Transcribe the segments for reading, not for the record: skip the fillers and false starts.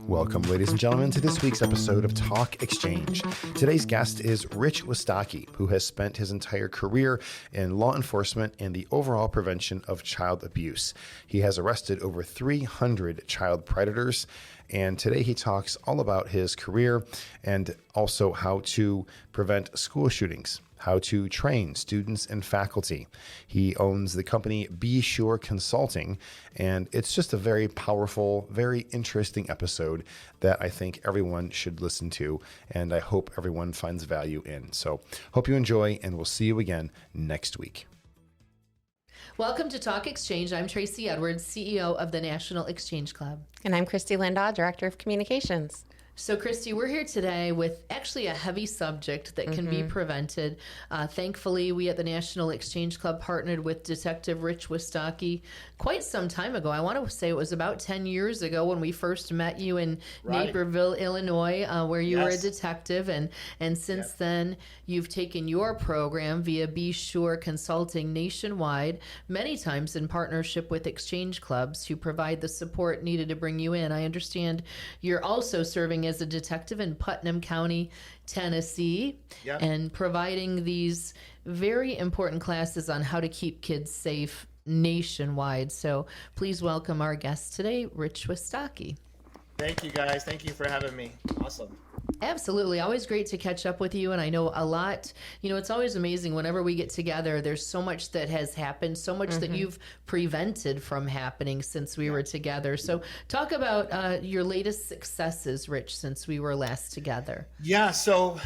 Welcome, ladies and gentlemen, to this week's episode of Talk Exchange. Today's guest is Rich Wistocki, who has spent his entire career in law enforcement and the overall prevention of child abuse. He has arrested over 300 child predators, and today he talks all about his career and also how to prevent school shootings, how to train students and faculty. He owns the company Be Sure Consulting, and it's just a very powerful, very interesting episode that I think everyone should listen to, and I hope everyone finds value in. So hope you enjoy, and we'll see you again next week. Welcome to Talk Exchange. I'm Tracy Edwards, CEO of the National Exchange Club. And I'm Christy Lindahl, Director of Communications. So, Christy, we're here today with actually a heavy subject that can be prevented. Thankfully, we at the National Exchange Club partnered with Detective Rich Wistocki quite some time ago. I want to say it was about 10 years ago when we first met you in Naperville, Illinois, where you were a detective. And since then, you've taken your program via Be Sure Consulting nationwide, many times in partnership with exchange clubs who provide the support needed to bring you in. I understand you're also serving as a detective in Putnam County, Tennessee, and providing these very important classes on how to keep kids safe nationwide. So please welcome our guest today, Rich Wistocki. Thank you, guys. Thank you for having me. Awesome. Absolutely. Always great to catch up with you. And I know a lot, it's always amazing whenever we get together, there's so much that has happened, so much that you've prevented from happening since we were together. So talk about your latest successes, Rich, since we were last together. Yeah. So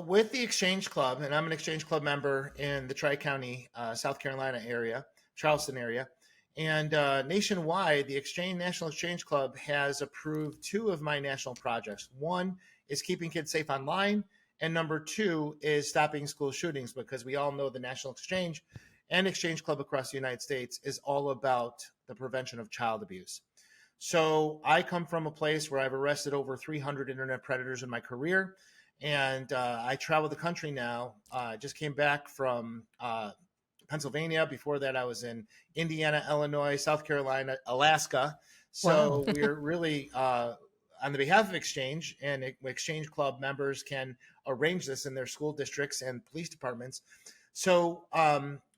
with the Exchange Club, and I'm an Exchange Club member in the Tri-County, South Carolina area, Charleston area. And nationwide, the National Exchange Club has approved two of my national projects. One is keeping kids safe online, and number two is stopping school shootings, because we all know the National Exchange and Exchange Club across the United States is all about the prevention of child abuse. So I come from a place where I've arrested over 300 internet predators in my career, and I travel the country now. I just came back from Pennsylvania. Before that, I was in Indiana, Illinois, South Carolina, Alaska. So we're really, on the behalf of Exchange, and Exchange Club members can arrange this in their school districts and police departments. So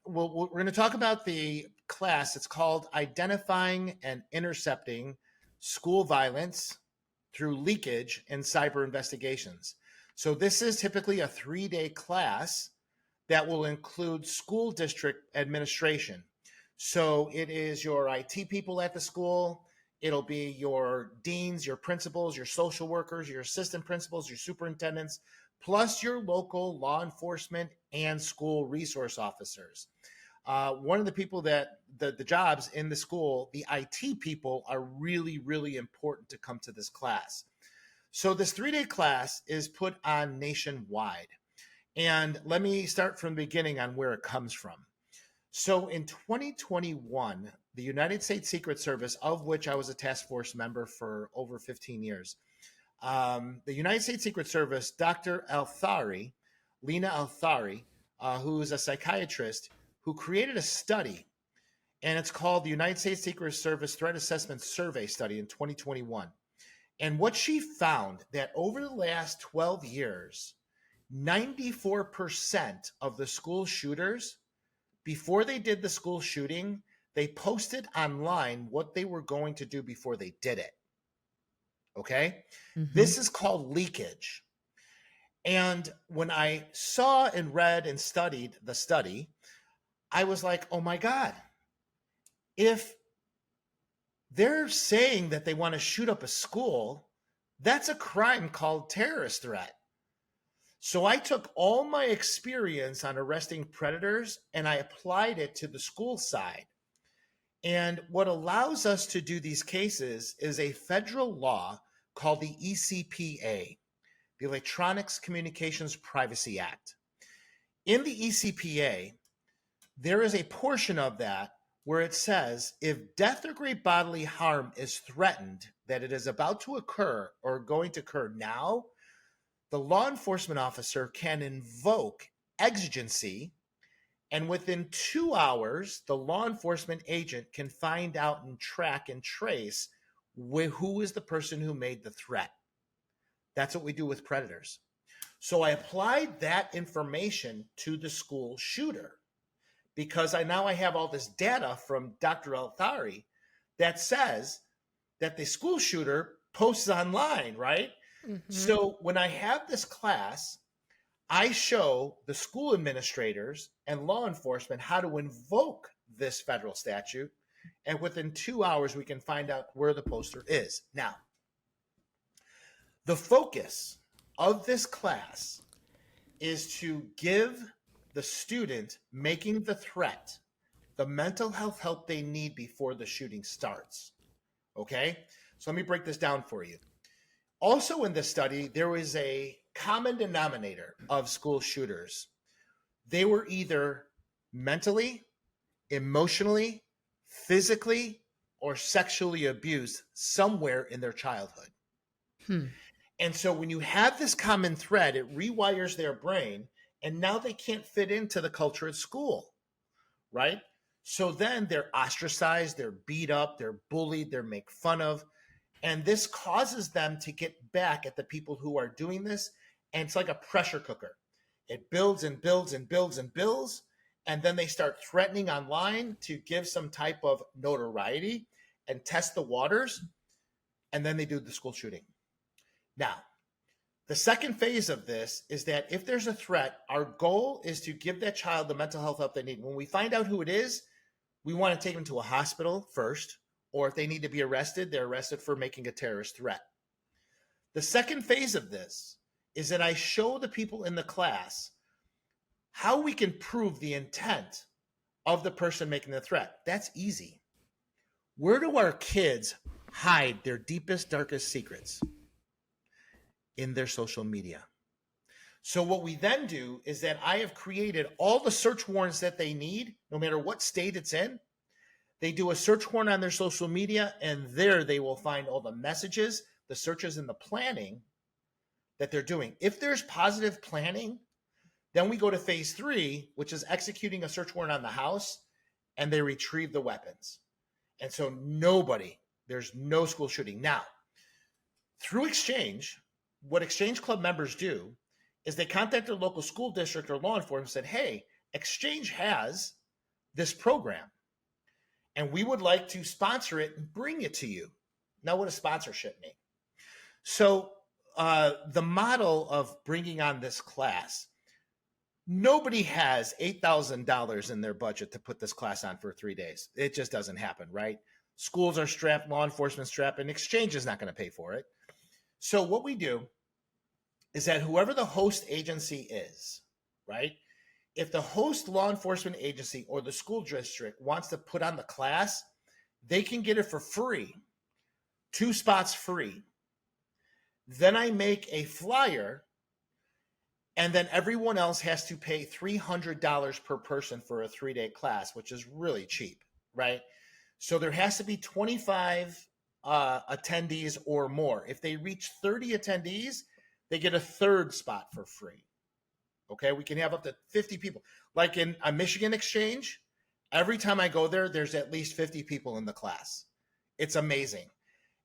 we're going to talk about the class. It's called Identifying and Intercepting School Violence Through Leakage and Cyber Investigations. So this is typically a 3-day class that will include school district administration. So it is your IT people at the school. It'll be your deans, your principals, your social workers, your assistant principals, your superintendents, plus your local law enforcement and school resource officers. One of the people that the jobs in the school, the IT people, are really, really important to come to this class. So this 3-day class is put on nationwide. And let me start from the beginning on where it comes from. So in 2021, the United States Secret Service, of which I was a task force member for over 15 years, the United States Secret Service, Dr. Lena Althari, who is a psychiatrist, who created a study, and it's called the United States Secret Service Threat Assessment Survey Study in 2021. And what she found, that over the last 12 years, 94% of the school shooters, before they did the school shooting, they posted online what they were going to do before they did it. Okay? This is called leakage. And when I saw and read and studied the study, I was like, oh my God, if they're saying that they want to shoot up a school, that's a crime called terrorist threat. So I took all my experience on arresting predators and I applied it to the school side. And what allows us to do these cases is a federal law called the ECPA, the Electronics Communications Privacy Act. In the ECPA, there is a portion of that where it says if death or great bodily harm is threatened, that it is about to occur or going to occur now, the law enforcement officer can invoke exigency, and within 2 hours, the law enforcement agent can find out and track and trace who is the person who made the threat. That's what we do with predators. So I applied that information to the school shooter because now I have all this data from Dr. Althari that says that the school shooter posts online, right? Mm-hmm. So when I have this class, I show the school administrators and law enforcement how to invoke this federal statute. And within 2 hours, we can find out where the poster is. Now, the focus of this class is to give the student making the threat the mental health help they need before the shooting starts. Okay? So let me break this down for you. Also in this study, there was a common denominator of school shooters. They were either mentally, emotionally, physically, or sexually abused somewhere in their childhood. And so when you have this common thread, it rewires their brain, and now they can't fit into the culture at school, right? So then they're ostracized, they're beat up, they're bullied, they're made fun of. And this causes them to get back at the people who are doing this. And it's like a pressure cooker. It builds and builds and builds and builds. And then they start threatening online to give some type of notoriety and test the waters. And then they do the school shooting. Now, the second phase of this is that if there's a threat, our goal is to give that child the mental health help they need. When we find out who it is, we want to take them to a hospital first. Or if they need to be arrested, they're arrested for making a terrorist threat. The second phase of this is that I show the people in the class how we can prove the intent of the person making the threat. That's easy. Where do our kids hide their deepest, darkest secrets? In their social media. So what we then do is that I have created all the search warrants that they need, no matter what state it's in. They do a search warrant on their social media, and there they will find all the messages, the searches, and the planning that they're doing. If there's positive planning, then we go to phase 3, which is executing a search warrant on the house, and they retrieve the weapons. And so there's no school shooting. Now, through Exchange, what Exchange Club members do is they contact their local school district or law enforcement and said, hey, Exchange has this program, and we would like to sponsor it and bring it to you. Now, what does sponsorship mean? So the model of bringing on this class, nobody has $8,000 in their budget to put this class on for 3 days. It just doesn't happen, right? Schools are strapped, law enforcement strapped, and Exchange is not going to pay for it. So what we do is that whoever the host agency is, right? If the host law enforcement agency or the school district wants to put on the class, they can get it for free, 2 spots free. Then I make a flyer, and then everyone else has to pay $300 per person for a 3-day class, which is really cheap, right? So there has to be 25 attendees or more. If they reach 30 attendees, they get a 3rd spot for free. Okay, we can have up to 50 people. Like in a Michigan Exchange, every time I go there, there's at least 50 people in the class. It's amazing.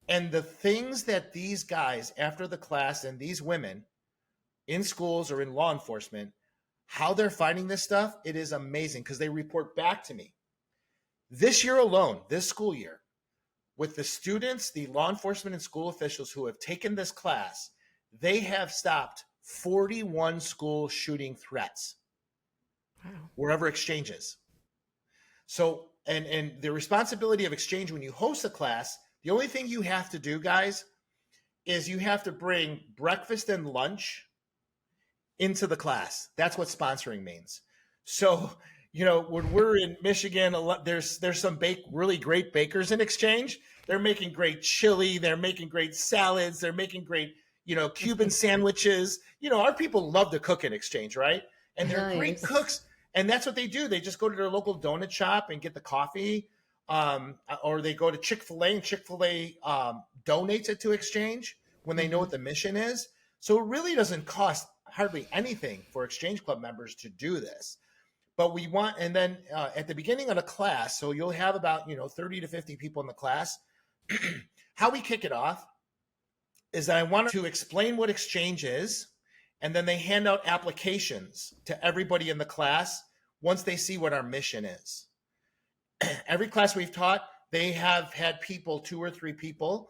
And the things that these guys after the class and these women in schools or in law enforcement, how they're finding this stuff, it is amazing because they report back to me. This year alone, this school year, with the students, the law enforcement and school officials who have taken this class, they have stopped 41 school shooting threats. Wow. Wherever Exchange is. So, and the responsibility of Exchange when you host a class, the only thing you have to do, guys, is you have to bring breakfast and lunch into the class. That's what sponsoring means. So, when we're in Michigan, there's some really great bakers in Exchange. They're making great chili. They're making great salads. They're making great, Cuban sandwiches. Our people love to cook in Exchange, right? And they're great cooks. And that's what they do. They just go to their local donut shop and get the coffee, or they go to Chick-fil-A, and Chick-fil-A donates it to Exchange when they know what the mission is. So it really doesn't cost hardly anything for Exchange Club members to do this. But we want, and then at the beginning of the class, so you'll have about 30 to 50 people in the class. how we kick it off is that I want to explain what exchange is, and then they hand out applications to everybody in the class once they see what our mission is. Every class we've taught, they have had people, 2 or 3 people,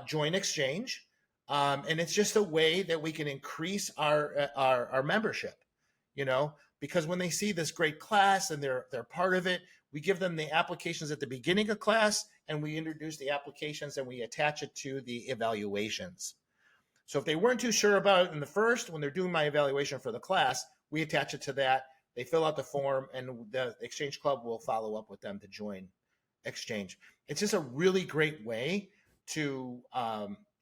join exchange. And it's just a way that we can increase our membership, because when they see this great class and they're part of it, we give them the applications at the beginning of class, and we introduce the applications and we attach it to the evaluations. So if they weren't too sure about it in the first, when they're doing my evaluation for the class, we attach it to that. They fill out the form, and the Exchange Club will follow up with them to join exchange. It's just a really great way to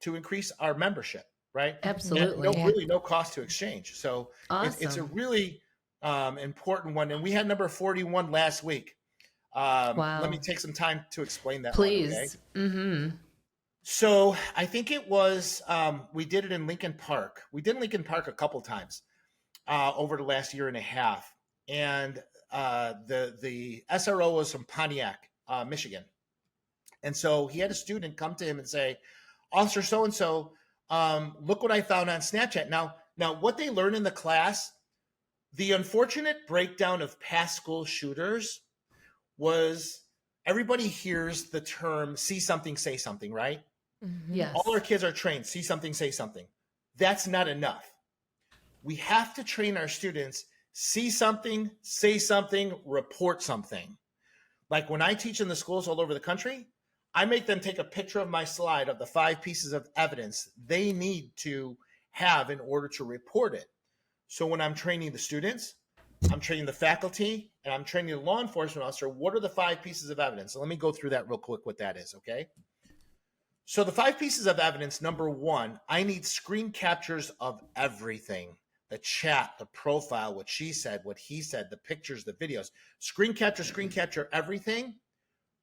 increase our membership, right? Absolutely. Really no cost to exchange. So Awesome. it's a really important one. And we had number 41 last week. Wow. Let me take some time to explain that. Please. One, okay? So I think it was, we did it in Lincoln Park. We did Lincoln Park a couple times over the last year and a half. And the SRO was from Pontiac, Michigan. And so he had a student come to him and say, Officer so-and-so, look what I found on Snapchat. Now what they learned in the class, the unfortunate breakdown of past school shooters was everybody hears the term see something, say something, right? Yes. All our kids are trained, see something, say something. That's not enough. We have to train our students, see something, say something, report something. Like when I teach in the schools all over the country, I make them take a picture of my slide of the 5 pieces of evidence they need to have in order to report it. So when I'm training the students, I'm training the faculty, and I'm training the law enforcement officer, what are the 5 pieces of evidence? So let me go through that real quick, what that is, okay? So the 5 pieces of evidence, number 1, I need screen captures of everything. The chat, the profile, what she said, what he said, the pictures, the videos. Screen capture everything,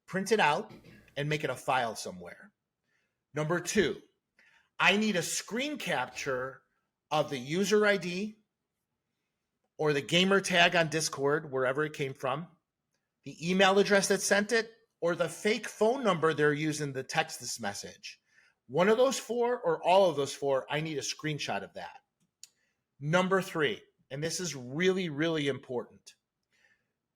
print it out, and make it a file somewhere. Number 2, I need a screen capture of the user ID or the gamer tag on Discord, wherever it came from, the email address that sent it, or the fake phone number they're using to text this message. One of those 4 or all of those 4, I need a screenshot of that. Number 3, and this is really, really important.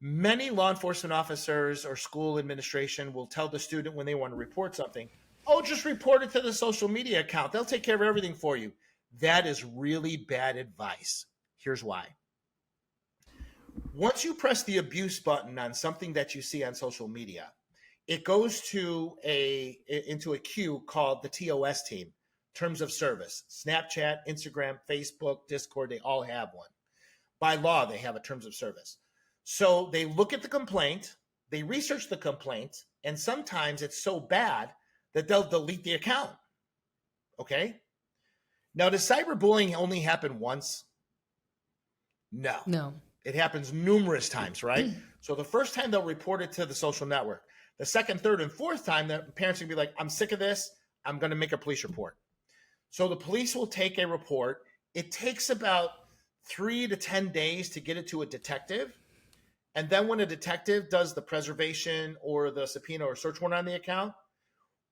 Many law enforcement officers or school administration will tell the student when they want to report something, oh, just report it to the social media account. They'll take care of everything for you. That is really bad advice. Here's why. Once you press the abuse button on something that you see on social media, it goes to into a queue called the TOS team, Terms of Service. Snapchat, Instagram, Facebook, Discord, they all have one. By law, they have a Terms of Service. So they look at the complaint, they research the complaint, and sometimes it's so bad that they'll delete the account. Okay? Now, does cyberbullying only happen once? No. It happens numerous times, right? So the first time they'll report it to the social network. The second, third, and fourth time, the parents will be like, I'm sick of this. I'm going to make a police report. So the police will take a report. It takes about 3 to 10 days to get it to a detective. And then when a detective does the preservation or the subpoena or search warrant on the account,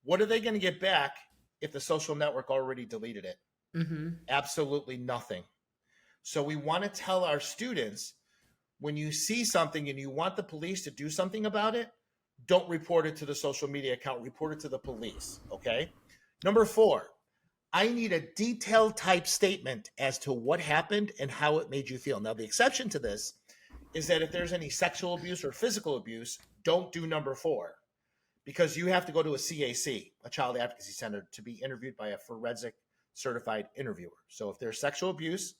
what are they going to get back if the social network already deleted it? Absolutely nothing. So we want to tell our students, when you see something and you want the police to do something about it, don't report it to the social media account, report it to the police, okay? Number 4, I need a detailed type statement as to what happened and how it made you feel. Now, the exception to this is that if there's any sexual abuse or physical abuse, don't do number 4, because you have to go to a CAC, a Child Advocacy Center, to be interviewed by a forensic certified interviewer. So if there's sexual abuse,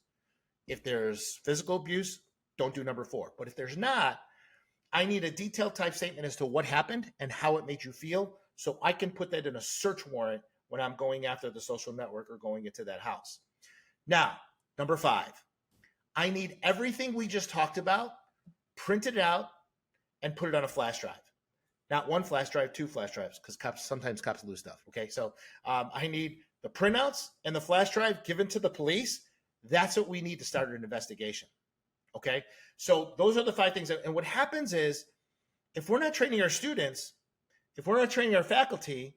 if there's physical abuse, don't do number 4. But if there's not, I need a detailed type statement as to what happened and how it made you feel, so I can put that in a search warrant when I'm going after the social network or going into that house. Now, number 5, I need everything we just talked about, print it out, and put it on a flash drive. Not 1 flash drive, 2 flash drives, because sometimes cops lose stuff. Okay, so I need the printouts and the flash drive given to the police. That's what we need to start an investigation. Okay, so those are the 5 things. And what happens is, if we're not training our students, if we're not training our faculty,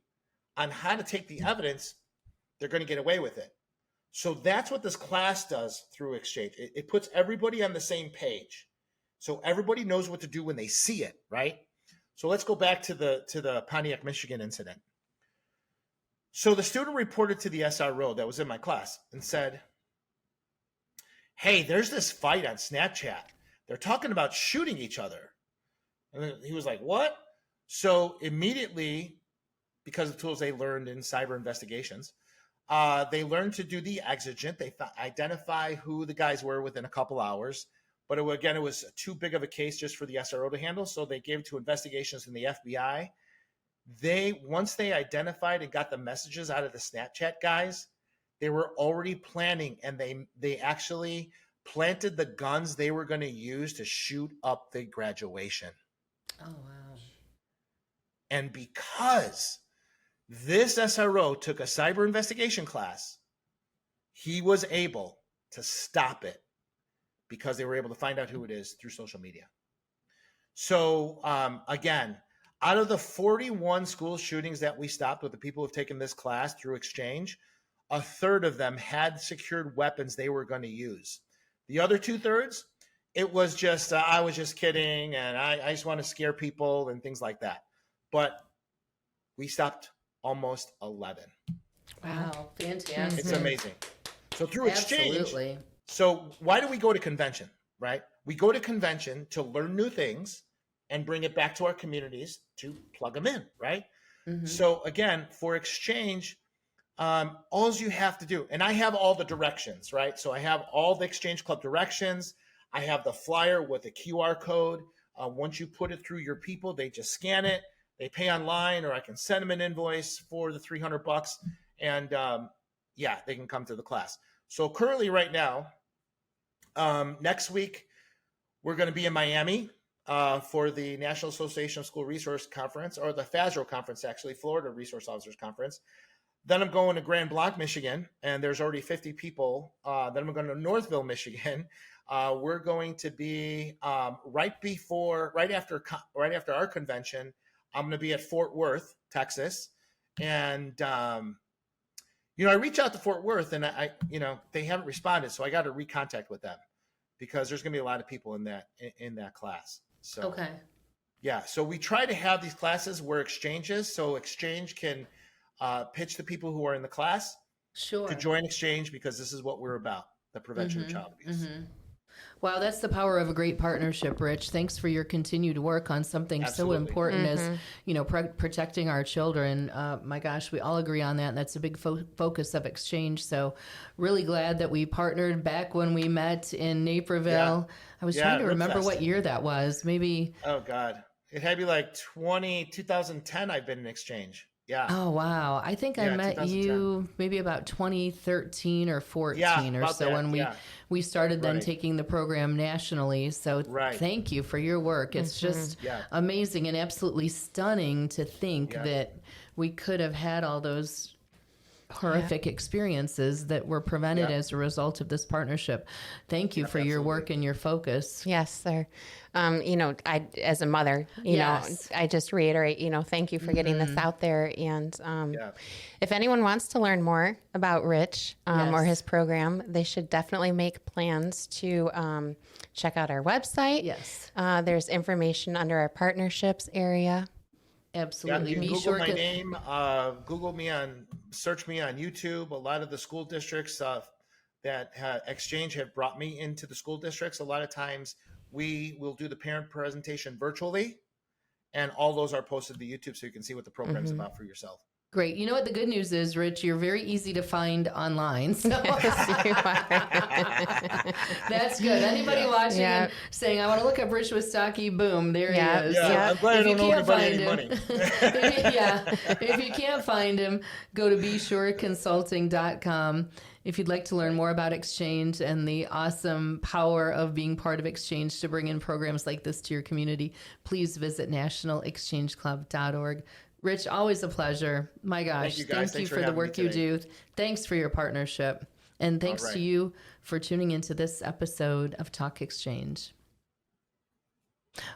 on how to take the evidence, they're going to get away with it. So that's what this class does through exchange. It puts everybody on the same page. So everybody knows what to do when they see it, right? So let's go back to the Pontiac, Michigan incident. So the student reported to the SRO that was in my class and said, hey, there's this fight on Snapchat. They're talking about shooting each other. And then he was like, what? So immediately, because of the tools they learned in cyber investigations, they learned to do the exigent. They identify who the guys were within a couple hours. But it was too big of a case just for the SRO to handle. So they gave it to investigations in the FBI. Once they identified and got the messages out of the Snapchat guys, they were already planning, and they actually planted the guns they were going to use to shoot up the graduation. Oh, wow. And because this SRO took a cyber investigation class, he was able to stop it because they were able to find out who it is through social media. So again, out of the 41 school shootings that we stopped with the people who've taken this class through exchange, a third of them had secured weapons they were going to use. The other 2/3, it was just, I was just kidding, and I just want to scare people and things like that. But we stopped almost 11. Wow, fantastic. It's amazing. So through exchange, Absolutely. so why do we go to convention, right? We go to convention to learn new things and bring it back to our communities to plug them in, right? Mm-hmm. So again, for exchange, all you have to do, and I have all the directions, right? So I have all the Exchange Club directions. I have the flyer with a QR code. Once you put it through your people, they just scan it. They pay online, or I can send them an invoice for the $300, and they can come to the class. So currently, right now, next week we're going to be in Miami for the National Association of School Resource Conference, or the FASRO conference, actually, Florida Resource Officers Conference. Then I'm going to Grand Blanc, Michigan, and there's already 50 people. Then I'm going to Northville, Michigan. We're going to be right after our convention. I'm going to be at Fort Worth, Texas, and I reach out to Fort Worth, and they haven't responded, so I got to recontact with them because there's going to be a lot of people in that class. So Okay. Yeah, so we try to have these classes where exchange is, so exchange can pitch the people who are in the class Sure. to join exchange, because this is what we're about, the prevention of child abuse. Mm-hmm. Wow, that's the power of a great partnership, Rich. Thanks for your continued work on something Absolutely. so important as, protecting our children. My gosh, we all agree on that, and that's a big focus of exchange. So really glad that we partnered back when we met in Naperville. I was trying to remember what year that was. Maybe. Oh, God. It had to be like 2010 I've been in exchange. Yeah. Oh, wow. I think I met you maybe about 2013 or 14 or so when we started then taking the program nationally. So thank you for your work. It's just amazing and absolutely stunning to think that we could have had all those horrific experiences that were prevented as a result of this partnership. Thank you for your work and your focus. Yes, sir. I, as a mother, know, I just reiterate, thank you for getting this out there. And if anyone wants to learn more about Rich or his program, they should definitely make plans to check out our website. Yes. There's information under our partnerships area. Absolutely. Yeah, you can Google my name, search me on YouTube. A lot of the school districts that Exchange have brought me into the school districts. A lot of times we will do the parent presentation virtually, and all those are posted to YouTube so you can see what the program is about for yourself. Great. You know what the good news is, Rich? You're very easy to find online. So that's good. Anybody watching and saying, I want to look up Rich Wistocki, boom, there he is. Yeah, I'm glad I don't owe anybody any money. If you can't find him, go to BeSureConsulting.com. If you'd like to learn more about Exchange and the awesome power of being part of Exchange to bring in programs like this to your community, please visit nationalexchangeclub.org. Rich, always a pleasure. My gosh, thank you, guys. Thank you for the work you do. Thanks for your partnership. And thanks to you for tuning into this episode of Talk Exchange.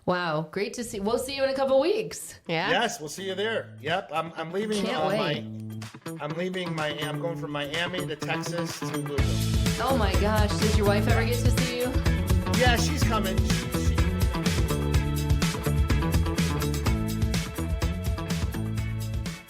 Wow, great to see. We'll see you in a couple weeks. Yeah. Yes, we'll see you there. Yep, I'm leaving. Can't wait. I'm going from Miami to Texas to Louisville. Oh my gosh, did your wife ever get to see you? Yeah, she's coming.